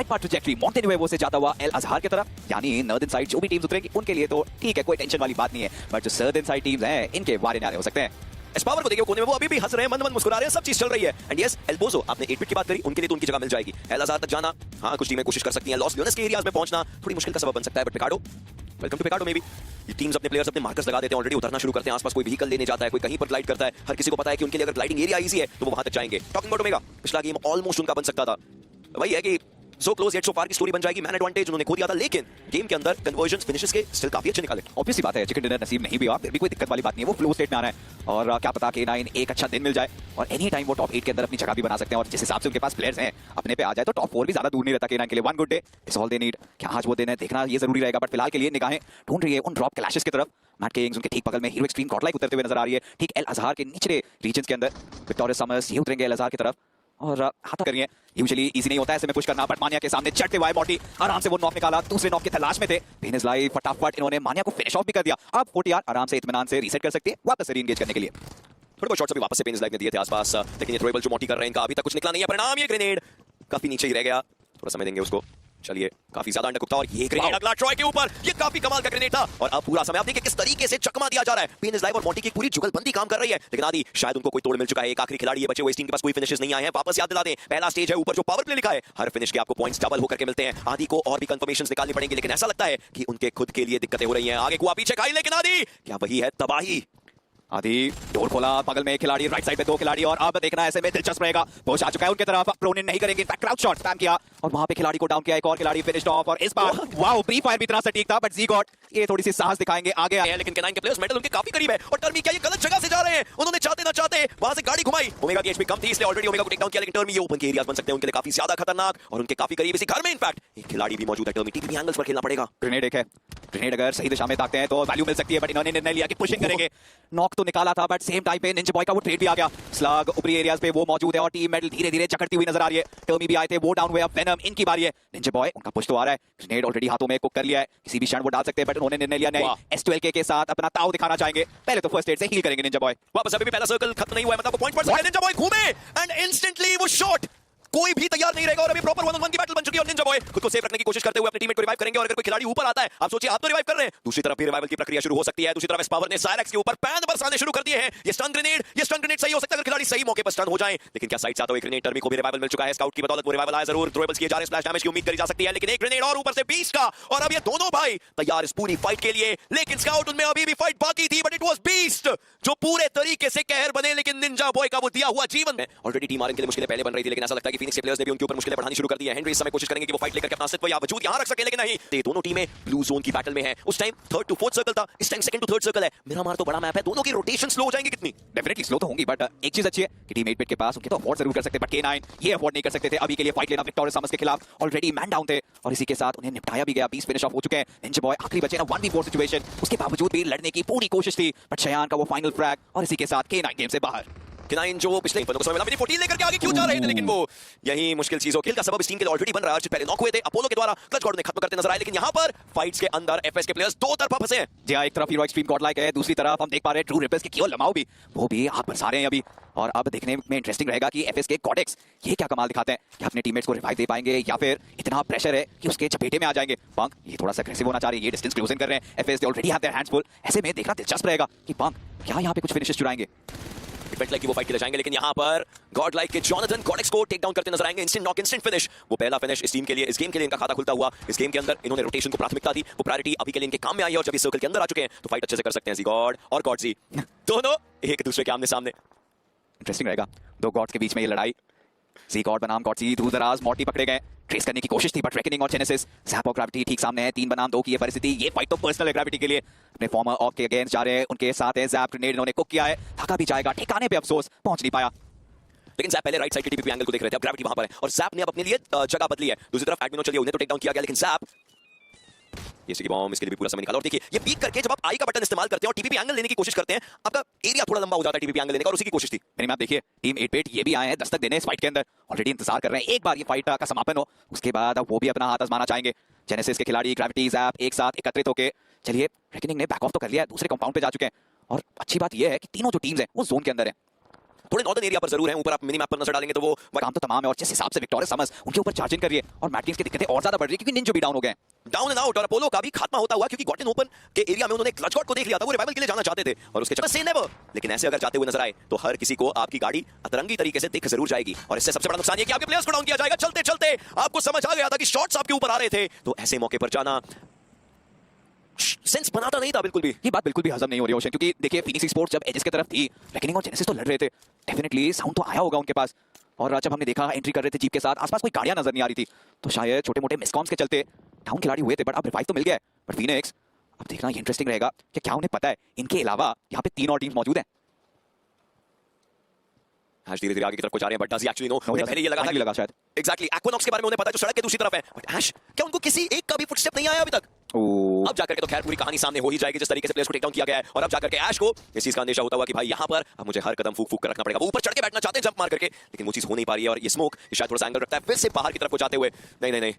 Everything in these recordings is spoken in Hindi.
राइट पाथ ट्रैजेक्टरी माउंटेन वे वो से जाता हुआ एल अजहर की तरफ, यानी नॉर्दर्न साइड जो भी टीम्स उतरेंगी उनके लिए तो ठीक है, कोई टेंशन वाली बात नहीं है, बट जो सदर्न साइड टीम्स हैं इनके वारे नारे हो सकते हैं। इस पावर को देखिए कोने में वो अभी भी हंस रहे हैं, मन मुस्कुरा रहे हैं, सब चीज चल रही है। एंड यस, एल्बोजो आपने 8 बिट की बात करी, उनके लिए तो उनकी जगह मिल जाएगी। एल अजहर तक जाना, हाँ कुछ टीमें कोशिश कर सकती हैं, लॉस लियोनेस के एरियाज में पहुंचना थोड़ी मुश्किल का सबब बन सकता है, बट पिकाडो, वेलकम टू पिकाडो में भी ये टीम्स अपने प्लेयर्स अपने मार्कर्स लगा देते हैं, ऑलरेडी उतरना शुरू करते हैं, आसपास कोई व्हीकल लेने जाता है, कोई कहीं पर ग्लाइड करता है, हर किसी को पता है कि उनके लिए अगर ग्लाइडिंग एरिया इजी है तो वो वहां तक जाएंगे। टॉकिंग अबाउट ओमेगा, पिछला गेम ऑलमोस्ट उनका बन सकता था, वही है कि सो क्लोज येट सो फार की स्टोरी बन जाएगी, मैन एडवांटेज उन्होंने खो दिया था, लेकिन गेम के अंदर कन्वर्जन्स फिनिशेस के स्टिल काफी अच्छे निकाले। ऑब्वियस सी बात है, चिकन डिनर नसीब नहीं भी हुआ फिर भी कोई दिक्कत वाली बात नहीं है, वो फ्लो स्टेट में आ रहा है और क्या पता कि K9 एक अच्छा दिन मिल जाए और एनी टाइम वो टॉप 8 के अंदर अपनी जगह भी बना सकते हैं, और जिस हिसाब से उनके पास प्लेयर्स हैं अपने पे आ जाए तो टॉप 4 भी ज्यादा दूर नहीं रहता K9 के लिए। One good day is all they need, क्या आज वो दिन है देखना ये जरूरी रहेगा, बट फिलहाल के लिए निगाहें ढूंढ रही है उन ड्रॉप क्लैशेस की तरफ। मैट किंग्स उनके ठीक बगल में हीरो एक्सट्रीम गॉडलाइक उतरते हुए नजर आ रही है, ठीक एल अजहर के निचले रीजन्स के अंदर विक्टोरियस समर्स ये उतरेंगे एल अजहर की तरफ और हाथ करिए। यूजुअली इजी नहीं होता है ऐसे में पुश करना, बट मानिया के सामने चढ़ते हुए मॉटी आराम से वो नॉक निकाला, दूसरे नॉक की तलाश में थे, पेन इज लाइव फटाफट इन्होंने मानिया को फिनिश ऑफ भी कर दिया। अब 40 आराम से इत्मीनान से रीसेट कर सकते हैं वापस से रीएंगेज करने के लिए। थोड़े बहुत शॉट्स अभी वापस से पेन इज लाइव ने दिए थे आसपास, लेकिन ये थ्रोएबल जो मोटी कर रहे हैं इनका अभी तक कुछ निकला नहीं है परिणाम, ये ग्रेनेड काफी नीचे ही रह गया, थोड़ा समय देंगे उसको। चलिए काफी ज्यादा अंडर कुकता और ये ग्रेनेड अगला ट्रॉय के ऊपर, ये काफी कमाल का ग्रेनेड था और अब पूरा समय आप देखिए किस तरीके से चकमा दिया जा रहा है। पेन इज लाइव और मोंटी की पूरी जुगलबंदी काम कर रही है, लेकिन आदि शायद उनको कोई तोड़ मिल चुका है, एक आखिरी खिलाड़ी है बचे हुए, इस टीम के पास कोई फिनिशेस नहीं आए हैं। वापस याद दिला दें पहला स्टेज है, ऊपर जो पावर प्ले लिखा है हर फिनिश के आपको पॉइंट्स डबल होकर के मिलते हैं। आदि को और भी कंफर्मेशंस निकालनी पड़ेंगी, लेकिन ऐसा लगता है कि उनके खुद के लिए दिक्कतें हो रही हैं। आगे कुआ पीछे खाई, लेकिन आदि क्या वही है तबाही? आदि डोर खोला, बगल में खिलाड़ी, राइट साइड पे 2 खिलाड़ी और अब देखना ऐसे में दिलचस्प रहेगा, पुश आ चुका है उनकी तरफ, प्रोनिन नहीं करेंगे, इनफैक्ट क्राउच शॉट स्पैम किया और वहां पे खिलाड़ी को डाउन किया, एक और खिलाड़ी फिनिश्ड ऑफ और इस बार वाओ प्री फायर भी इतना सटीक था, बट ज़ीगॉट ये थोड़ी सी साहस दिखाएंगे आगे है, लेकिन K9 के प्लेयर्स मेडल उनके काफी करीब है और टर्मी क्या ये गलत जगह से जा रहे हैं, उन्होंने चाहते ना चाहते वहां से गाड़ी घुमाई। ओमेगा की एचपी कम थी इसलिए ऑलरेडी ओमेगा को टेक डाउन किया, लेकिन टर्मी ये ओपन के एरियाज बन सकते हैं उनके लिए काफी ज्यादा खतरनाक और उनके काफी करीब इसी घर में इनफैक्ट एक खिलाड़ी भी मौजूद है। टर्मी टीपी एंगल्स पर खेलना पड़ेगा, ग्रेनेड एक है, ग्रेनेड अगर सही दिशा में ताकते हैं तो वैल्यू मिल सकती है, बट इन्होंने निर्णय लिया कि पुशिंग करेंगे। नॉक तो निकाला था बट सेम टाइम पे निंजा बॉय का वो ट्रेड भी आ गया, स्लग ऊपरी एरियाज पे वो मौजूद है और टीम मेडल धीरे-धीरे जकड़ती हुई नजर आ रही है। टर्मी भी आए थे, वो डाउन हुए, अब वेनम इनकी बारी है। निंजा बॉय उनका पुश तो आ रहा है, ग्रेनेड ऑलरेडी हाथों में कुक कर लिया है, किसी भी क्षण वो डाल सकते हैं, बट उन्होंने निर्णय लिया नहीं, S12K के साथ अपना ताव दिखाना चाहेंगे, पहले तो फर्स्ट एड से हील करेंगे निंजा बॉय। वापस अभी भी पहला सर्कल खत्म नहीं हुआ है, मतलब पॉइंट पर निंजा बॉय घूमे एंड इंस्टेंटली वो शॉट कोई भी तैयार नहीं रहेगा और अभी प्रॉपर 1-on-1 की बैटल बन चुकी है और निंजा बॉय खुद को सेफ रखने की कोशिश करते हुए अपने टीममेट को रिवाइव करेंगे और अगर कोई खिलाड़ी ऊपर आता है आप सोचिए आप तो रिवाइव कर रहे हैं, दूसरी तरफ भी रिवाइवल की प्रक्रिया शुरू हो सकती है। दूसरी तरफ इस पावर ने साइलेक्स के ऊपर पैन बरसाने शुरू कर दिए हैं, ये स्टन ग्रेनेड सही हो सकता है अगर खिलाड़ी सही मौके पर स्टन हो जाए, लेकिन क्या साइड से आता हुआ ग्रेनेड टर्मी को भी रिवाइवल मिल चुका है, स्काउट की बदौलत वो रिवाइवल आया जरूर, थ्रोएबल्स किए जा रहे हैं, स्प्लैश डैमेज की उम्मीद करी जा सकती है, लेकिन एक ग्रेनेड और ऊपर से 20 का और अब ये दोनों भाई तैयार इस पूरी फाइट के लिए, लेकिन स्काउट उनमें अभी भी फाइट बाकी थी, बट इट वाज बीस्ट जो पूरे तरीके से कहर बने, लेकिन निंजा बॉय का वो दिया हुआ जीवन में ऑलरेडी टीम आरएन के लिए मुश्किलें पहले बन रही थी, लेकिन ऐसा लगता है कि फीनिक्स के प्लेयर्स ने भी उनके ऊपर मुश्किलें बढ़ानी शुरू कर दी है। हेनरी इस समय कोशिश करेंगे कि वो फाइट लेकर के अपना अस्तित्व या वजूद यहां रख सके, लेकिन नहीं, ये दोनों टीमें ब्लू जोन की बैटल में हैं। उस time 3rd to 4th circle था, इस time 2nd to 3rd circle है। मिरामार तो बड़ा मैप है, दोनों की रोटेशन स्लो हो जाएंगी कितनी, डेफिनेटली स्लो तो होंगी, बट एक चीज अच्छी है कि टीम 8 बिट के पास उनके तो अफोर्ड जरूर कर सकते हैं, बट K9 ये अफोर्ड नहीं कर सकते थे अभी के लिए फाइट लेना विक्टोरियस समर्स के खिलाफ, ऑलरेडी मैन डाउन थे और इसी के साथ उन्हें निपटाया भी गया, 20 फिनिश ऑफ हो चुके हैं। निंजा बॉय आखिरी बचे ना 1v4 सिचुएशन, उसके बावजूद भी लड़ने की पूरी कोशिश थी, बट शयान का वो फाइनल फ्रैग और इसी के साथ K9 गेम से बाहर। K9 जो पिछले ही समय मिला 14 लेकर के आगे क्यों जा रहे थे, लेकिन वो यही मुश्किल चीज हो, किल का सबब इस टीम के लिए ऑलरेडी बन रहा है। अर्जित पहले नॉक हुए थे, अपोलो के द्वारा क्लच गॉड ने खत्म करते नजर आए, लेकिन यहां पर फाइट्स के अंदर एफएस के प्लेयर्स दो तरफा फंसे हैं। जी हां, एक तरफ हीरो एक्सट्रीम गॉडलाइक है, दूसरी तरफ हम देख पा रहे हैं ट्रू रिपल्स के कियो लमाओ भी, वो भी आग बरसा रहे हैं अभी, और अब देखने में इंटरेस्टिंग रहेगा कि एफएस के कॉडेक्स ये क्या कमाल दिखाते हैं, कि अपने टीममेट्स को रिवाइव दे पाएंगे या फिर इतना प्रेशर है कि उसके चपेटे में आ जाएंगे। पंक ये थोड़ा सा एग्रेसिव होना चाह रहे हैं, ये डिस्टेंस क्लोजिंग कर रहे हैं, FS they already have their hands full, ऐसे में देखना दिलचस्प रहेगा कि पंक क्या यहां पे कुछ फिनिशेस चुराएंगे। इट लाइक कि वो फाइट के लिए जाएंगे, लेकिन यहां पर गॉड लाइक के जॉनथन कॉडेक्स को टेक डाउन करते नजर आएंगे। इंस्टेंट नॉक, इंस्टेंट फिनिश, वो पहला फिनिश इस टीम के लिए, इस गेम के लिए इनका खाता खुलता हुआ। इस गेम के अंदर इन्होंने रोटेशन को प्राथमिकता दी, वो प्रायोरिटी अभी के लिए इनके काम में आई है और जब इस सर्कल के अंदर आ चुके हैं तो फाइट अच्छे से कर सकते हैं। जी गॉड और गॉडजी दोनों एक दूसरे के आमने सामने, इंटरेस्टिंग रहेगा दो गॉड्स के बीच में ये लड़ाई। जी गॉड बनाम गॉडजी दूर दराज मॉर्टी पकड़े गए, ट्रेस करने की कोशिश थी, बट रेकनिंग और जेनेसिस, ज़ैप और ग्रेविटी ठीक सामने है, 3 बनाम 2 की ये परिस्थिति। ये फाइट तो पर्सनल है ग्रेविटी के लिए, अपने फॉर्मर ऑफ के अगेंस्ट जा रहे हैं, उनके साथ है ज़ैप, ग्रेनेड इन्होंने कुक किया है, थका भी जाएगा, ठिकाने पे अफसोस पहुंच नहीं पाया। लेकिन ज़ैप पहले राइट साइड के टीपीपी एंगल को देख रहे थे, अब ग्रेविटी वहां पर है और ज़ैप ने अब अपने लिए जगह बदली है। दूसरी तरफ एडमिनो चलिए, उन्हें तो टेक डाउन किया गया, लेकिन ज़ैप ये सी बॉम्ब इसके लिए भी पूरा समय निकाला। और देखिए ये पीक करके जब आप आई का बटन इस्तेमाल करते हैं और टीपीपी एंगल लेने की कोशिश करते हैं, आपका एरिया थोड़ा लंबा हो जाता है टीपीपी एंगल लेने का, और उसी की कोशिश थी। मेरी मैप देखिए, टीम 8 बिट ये भी आए हैं दस्तक देने इस फाइट के अंदर, ऑलरेडी इंतजार कर रहे हैं एक बार ये फाइट का समापन हो, उसके बाद अब वो भी अपना हाथ आजमाना चाहेंगे। जेनेसिस के खिलाड़ी, ग्रेविटी, ज़ैप एक साथ एकत्रित होकर, चलिए रेकनिंग ने बैक ऑफ तो कर लिया है, दूसरे कंपाउंड पे जा चुके हैं, और अच्छी बात ये है कि तीनों जो टीम्स हैं वो जोन के अंदर है, थोड़े नॉर्दर्न एरिया पर जरूर है, ऊपर आप मिनी मैप पर नजर डालेंगे तो वो काम तो तमाम है, और जिस हिसाब से विक्टोरियस समर्स उनके ऊपर चार्जिंग कर रही है और मैट टीम्स की दिक्कतें और ज्यादा बढ़ रही है क्योंकि निंजो भी डाउन हो गए। डाउन एंड आउट, और अपोलो का भी खात्मा होता हुआ, क्योंकि गॉर्डन ओपन के एरिया में उन्होंने क्लच गॉड को देख लिया था, वो रिवाइवल के लिए जाना चाहते थे और उसके चक्कर से नेवर। लेकिन ऐसे अगर जाते हुए नजर आए तो हर किसी को आपकी गाड़ी अतरंगी तरीके से दिख जरूर जाएगी, और इससे सबसे बड़ा नुकसान ये कि आपके प्लेयर्स को डाउन किया जाएगा। चलते चलते आपको समझ आ गया था कि शॉट्स आपके ऊपर आ रहे थे, तो ऐसे मौके पर जाना सेंस बनाता नहीं था बिल्कुल भी। ये बात बिल्कुल भी हजम नहीं हो रही ओशन, क्योंकि देखिए फिनिक्स स्पोर्ट्स जब एजेस की तरफ थी, रेकनिंग और जेनेसिस तो लड़ रहे थे, डेफिनेटली साउंड तो आया होगा उनके पास, और जब हमने देखा एंट्री कर रहे थे जीप के साथ, आसपास कोई गाड़ियां नजर नहीं आ रही थी, तो शायद छोटे मोटे मिसकॉम्स के चलते डाउन खिलाड़ी हुए थे, बट अब रिवाइव तो मिल गया है। बट फिनिक्स अब देखना ये इंटरेस्टिंग रहेगा कि क्या उन्हें पता है इनके अलावा यहाँ पे 3 और टीम्स मौजूद हैं। आज धीरे धीरे आगे की तरफ को जा रहे हैं, but does he actually know? उन्हें पहले ये लगा था कि लगा शायद एग्जैक्टली एक्वानॉक्स के बारे में उन्हें पता है जो सड़क के दूसरी तरफ है, बट ऐश क्या उनको किसी एक का भी फुटस्टेप नहीं आया अभी तक? अब जाकर के तो खैर पूरी कहानी सामने हो ही जाएगी जिस तरीके से प्लेयर्स को टेक डाउन किया गया है, और अब जाकर के ऐश को इस चीज का अंदेशा होता हुआ कि भाई यहाँ पर अब मुझे हर कदम फूक फूक कर रखना पड़ेगा। वो ऊपर चढ़ के बैठना चाहते हैं जंप मार करके, लेकिन वो चीज हो नहीं पा रही है, और ये स्मोक शायद थोड़ा सा एंगल रखता है फिर से बाहर की तरफ को जाते हुए। नहीं नहीं नहीं,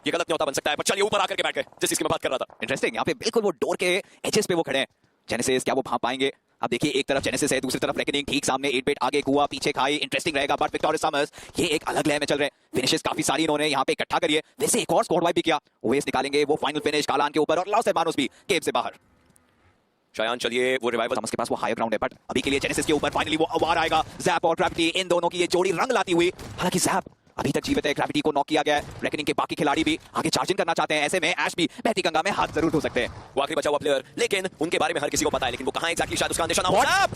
ये गलत न्योता बन सकता है, पर चलिए ऊपर आकर के बैठ गए जिस चीज की मैं बात कर रहा था। इंटरेस्टिंग, यहाँ पे बिल्कुल वो डोर के एजेस पे वो खड़े हैं। जेनेसिस क्या वो भाग पाएंगे? अब देखिए एक तरफ जेनेसिस है, दूसरी तरफ रेकनिंग, ठीक सामने 8 बिट, आगे कुआ, पीछे खाई, इंटरेस्टिंग रहेगा। बट विक्टोरियस समर्स ये एक अलग लय में चल रहे हैं, फिनिशेस काफी सारी इन्होंने यहाँ पे इकट्ठा करी है। वैसे एक और स्क्वाड वाइप भी किया, ओएस निकालेंगे वो फाइनल फिनिश कालान के ऊपर, और लॉस एडवांस भी गेम से बाहर। शायद चलिए वो रिवाइवल समर्स के पास वो हायर ग्राउंड है, बट अभी के लिए जेनेसिस के ऊपर फाइनली वो अवार आएगा। जैप और ग्रेविटी, इन दोनों की ये जोड़ी रंग लाती हुई, हालांकि जैप अभी तक जीवित है, ग्रेविटी को नॉक किया गया है। रेकनिंग के बाकी खिलाड़ी भी आगे चार्जिंग करना चाहते हैं, ऐसे में ऐश भी बहती गंगा में हाथ जरूर धो सकते हैं। वो आखिरी बचा हुआ प्लेयर, लेकिन उनके बारे में हर किसी को पता है, लेकिन वो कहां एग्जैक्टली शायद उसका अंदेशा ना हो। जैप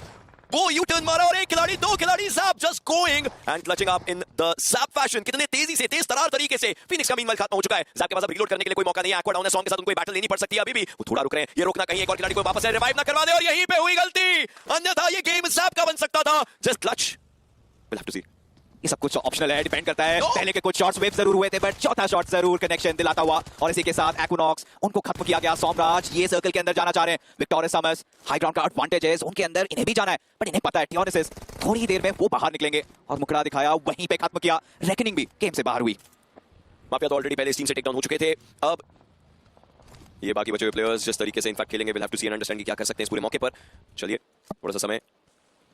वो यू टर्न मारा और एक खिलाड़ी, दो खिलाड़ी, JAP just going and clutching up in the JAP fashion. कितने तेजी से, तेज तरार तरीके से फिनिक्स का मीनवाइल खत्म हो चुका है। जैप के पास अब रीलोड करने के लिए कोई मौका नहीं है, एक्वा डाउन है, सॉन्ग के साथ उनको बैटल लेनी पड़ सकती है। अभी भी वो थोड़ा रुक रहे हैं, ये रोकना कहीं एक और खिलाड़ी को वापस रिवाइव ना करवा दे, और यहीं पे हुई गलती, अन्यथा ये गेम जैप का बन सकता था। Just clutch, will have to see. ये सब कुछ ऑप्शनल है, डिपेंड करता है। पहले के कुछ शॉट्स वेव जरूर हुए थे, बट चौथा शॉट जरूर कनेक्शन दिलाता हुआ, और इसी के साथ एक्वानॉक्स उनको खत्म किया गया। सोमराज ये सर्कल के अंदर जाना चाह रहे हैं, विक्टोरियस समर्स हाई ग्राउंड का एडवांटेज है उनके अंदर, इन्हें भी जाना है, बट इन्हें पता है टियोनिसिस थोड़ी ही देर में वो बाहर निकलेंगे, और मुकड़ा दिखाया वहीं पे खत्म किया। रेकनिंग भी गेम से बाहर हुई। माफिया तो ऑलरेडी पहले इस टीम से टेक डाउन हो चुके थे, अब ये बाकी बचे हुए प्लेयर्स जिस तरीके से इनफैक्ट खेलेंगे, will have to see and understand कि क्या कर सकते हैं इस पूरे मौके पर। चलिए थोड़ा सा समय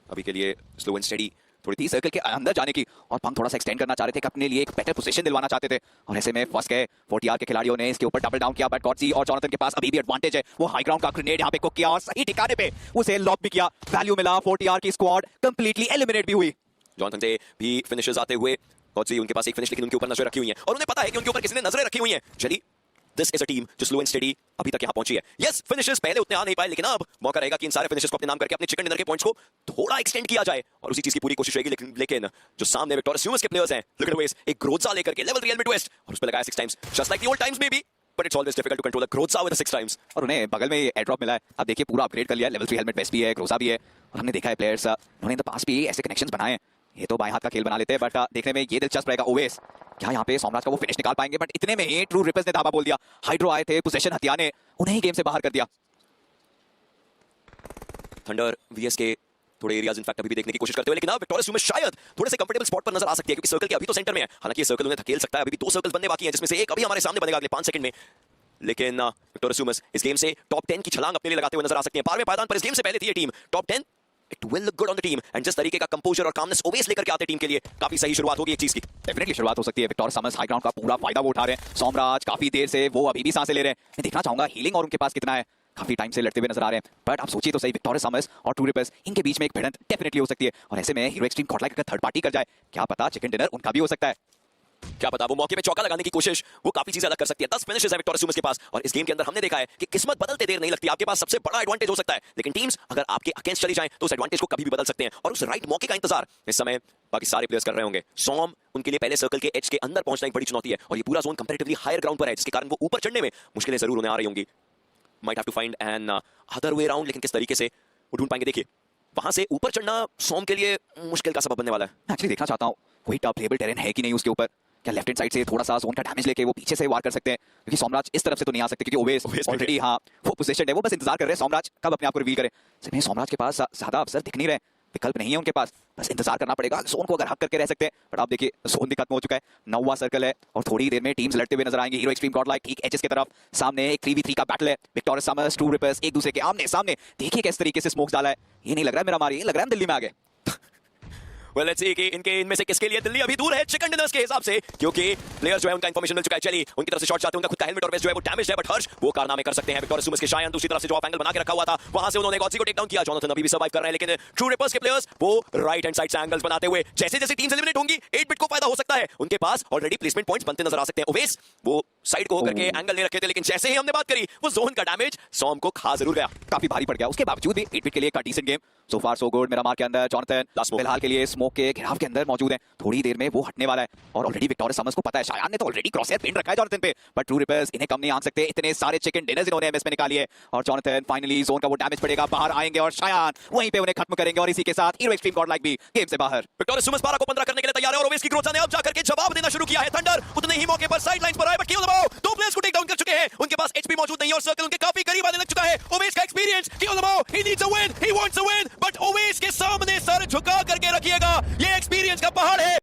अभी के लिए स्लो एंड स्टेडी, थोड़ी थी सर्कल के अंदर जाने की, और पंग थोड़ा सा एक्सटेंड करना चाह रहे थे कि अपने लिए एक बेटर पोजीशन दिलवाना चाहते थे, और ऐसे में फंस गए। 40R के खिलाड़ियों ने इसके ऊपर डबल डाउन किया, बट गॉडजी और जॉनथन के पास अभी भी एडवांटेज है। वो हाई ग्राउंड का ग्रेनेड यहाँ पे कुक किया और सही ठिकाने पे उसे लॉक भी किया, वैल्यू मिला। 40R की स्क्वाड कंप्लीटली एलिमिनेट भी हुई। जॉनथन से भी फिनिशेस आते हुए, गॉडजी उनके पास एक फिनिश, लेकिन उनके ऊपर नजरें रखी हुई हैं, और उन्हें पता है कि उनके ऊपर किसी ने नजरें रखी हुई हैं। चलिए दिस इज अ टीम जो स्लो एंड स्टेडी अभी तक यहां पहुंची है। यस फिनिशेस पहले उतने आ नहीं पाए, लेकिन अब मौका रहेगा कि इन सारे फिनिशेस को अपने नाम करके अपने चिकन डिनर के पॉइंट्स को थोड़ा एक्सटेंड किया जाए, और उसी चीज की पूरी कोशिश रहेगी। लेकिन जो सामने विक्टोरियस ह्यूमस के प्लेयर्स हैं, लुक एट वेस, एक ग्रोजा लेकर के लेवल 3 एलिमेंट वेस्ट, और उस पे लगाया 6 times, just like the old times may be, but it's always difficult to control a grower with 6 times. और उन्हें बगल में एयर ड्रॉप मिला है, अब देखिए पूरा अपग्रेड कर लिया है, लेवल 3 हेलमेट वेस्ट भी है, ग्रोजा भी है, और हमने देखा है प्लेयर्स उन्होंने इन द पास भी ऐसे कनेक्शंस बनाए हैं। ये तो बाएं हाथ का खेल बना लेते हैं, बट देखने में ये दिलचस्प रहेगा ओवेस क्या यहाँ पे सोमराज का वो फिनिश निकाल पाएंगे। बट इतने में ही ट्रू रिपर्स ने धावा बोल दिया, हाइड्रो आए थे, पोजीशन हथियाने उन्हें ही गेम से बाहर कर दिया। थंडर वीएस के थोड़े एरियाज इनफैक्ट अभी भी देखने की कोशिश करते हुए, लेकिन अब विक्टोरियस ह्यूमस शायद थोड़े से कंफर्टेबल स्पॉट पर नजर आ सकती है, क्योंकि सर्कल के अभी तो सेंटर में है। हालांकि ये सर्कल उन्हें धकेल सकता है, अभी भी 2 सर्कल्स बनने बाकी हैं, जिसमें से एक अभी हमारे सामने बनेगा अगले 5 सेकंड में। लेकिन विक्टोरियस ह्यूमस इस गेम से टॉप 10 की छलांग अपने लिए लगाते हुए नजर आ सकते हैं। 12वें पायदान पर इस गेम से पहले थी ये team top 10, it will look good on the team, and जिस तरीके का कंपोजर और कामनेस ओवेस लेकर के आते टीम के लिए काफी सही शुरुआत होगी एक चीज की। डेफिनेटली शुरुआत हो सकती है। विक्टोरियस समर्स हाई ग्राउंड का पूरा फायदा वो उठा रहे हैं। सोमराज काफी देर से वो अभी भी सांसें ले रहे हैं, मैं देखना चाहूंगा हीलिंग और उनके पास कितना है, काफी टाइम से लड़ते हुए नजर आ रहे हैं। बट आप सोचिए तो सही, विक्टोरियस समर्स और ट्रू रिपर्स इनके बीच में एक भिड़ंत डेफिनेटली हो सकती है, और ऐसे में हीरो एक्सट्रीम गॉडलाइक अगर थर्ड पार्टी कर जाए, क्या पता चिकन डिनर उनका भी हो सकता है। क्या पता वो मौके पे चौका लगाने की कोशिश वो काफी चीजें अलग कर सकती है। 10 फिनिशेस है विक्टोरियस ह्यूमस के पास, और इस गेम के अंदर हमने देखा है कि किस्मत बदलते देर नहीं लगती। आपके पास सबसे बड़ा एडवांटेज हो सकता है, लेकिन टीम्स अगर आपके अगेंस्ट चली जाएं तो उस एडवांटेज को कभी भी बदल सकते हैं, और उस राइट मौके का इंतजार इस समय बाकी सारे प्लेयर्स कर रहे होंगे। सोम उनके लिए पहले सर्कल के एज के अंदर पहुंचना एक बड़ी चुनौती है, और ये पूरा जोन कंपैरेटिवली हायर ग्राउंड पर है, जिसके कारण वो ऊपर चढ़ने में मुश्किलें जरूर उन्हें आ रही होंगी। Might have to find another way around, लेकिन किस तरीके से वो ढूंढ पाएंगे। देखिए वहां से ऊपर चढ़ना सोम के लिए मुश्किल का सबब बनने वाला है। एक्चुअली देखना चाहता हूँ कोई टॉप प्लेबल टेरेन है कि नहीं उसके ऊपर, क्या लेफ्ट हैंड साइड से थोड़ा सा जोन का डैमेज लेके वो पीछे से वार कर सकते हैं, क्योंकि सोमराज इस तरफ से तो नहीं आ सकते, क्योंकि ओवेस ऑलरेडी हाँ वो पोजीशन है, वो बस इंतजार कर रहे हैं सोमराज कब अपने आप को रिवील करे। सिर्फ सोमराज के पास ज्यादा अवसर दिख नहीं रहे, विकल्प नहीं है उनके पास, बस इंतजार करना पड़ेगा। जोन को अगर हक करके रह सकते हैं, बट आप देखिए जोन भी खत्म हो चुका है, 9वां सर्कल है, और थोड़ी देर में टीम्स लड़ते हुए नजर आएंगे। हीरो एक्सट्रीम गॉडलाइक ठीक एजेस की तरफ, सामने एक 3v3 का बैटल है, विक्टोरियस समर्स ट्रू रिपर्स एक दूसरे के आमने सामने। देखिए किस तरीके से स्मोक्स डाला है, ये नहीं लग रहा है मेरा मारी, ये लग रहा है हम दिल्ली में आ गए। वेल लेट्स सी कि इनके इनमें से किसके लिए दिल्ली अभी दूर है चिकन डिनर्स के हिसाब से, क्योंकि प्लेयर्स जो है उनका इंफॉर्मेशन मिल चुका है। चली उनकी तरफ से शॉट जाते हैं, उनका खुद का हेलमेट और वेस्ट जो है वो डैमेज है, बट हर्ष वो कारनामे कर सकते हैं। विक्टोरियस सुमस के शायन दूसरी तरफ से जो ऑफ एंगल बना के रखा हुआ था वहां से उन्होंने गॉडजी को टेक डाउन किया। जोनाथन अभी भी सर्वाइव कर रहे हैं, लेकिन ट्रू रिपर्स के प्लेयर्स वो राइट हैंड साइड से एंगल्स बनाते हुए जैसे जैसे टीम्स एलिमिनेट होंगी 8-बिट को फायदा हो सकता है। उनके पास ऑलरेडी प्लेसमेंट पॉइंट्स बनते नजर आ सकते हैं। ओवेस वो साइड को होकर के एंगल ले रखे थे, लेकिन जैसे ही हमने बात करी वो जोन का डैमेज सॉम को खा जरूर गया, काफी भारी पड़ गया। उसके बावजूद भी 8-बिट के लिए का डिसेंट गेम, सो फार सो गुड। मेरा मार्क के अंदर जॉनथन फिलहाल के लिए स्मोक के घेराव के अंदर मौजूद है, थोड़ी देर में वो हटने वाला है और ऑलरेडी विक्टोरियस समर्स को पता है, शायान ने तो ऑलरेडी क्रॉसहेयर पिन रखा है जॉनथन पे, बट ट्रू रिपर्स इन्हें कम नहीं आन सकते। इतने सारे चिकन डिनर्स इन्होंने एमएस में निकाली है और जॉनथन फाइनली जोन का वो डैमेज पड़ेगा, बाहर आएंगे और शायान वहीं पे उन्हें खत्म करेंगे और इसी के साथ हीरो एक्सट्रीम गॉडलाइक भी गेम से बाहर। विक्टोरियस सुमस 12 को 15 करने के लिए तैयार है और ओवेस की ग्रोथ ने अब जाकर के जवाब देना शुरू किया है। थंडर उतने ही मौके पर साइड लाइंस पर आए, बट केवल दबाओ दो प्लेयर्स को टेक डाउन कर चुके हैं, उनके पास एचपी मौजूद नहीं है और सर्कल उनके काफी करीब आने लग चुका है। ओवेस का एक्सपीरियंस, केवल दबाओ he needs a win, he wants a win, but Owais के सामने सर झुका करके रखिएगा, ये एक्सपीरियंस का पहाड़ है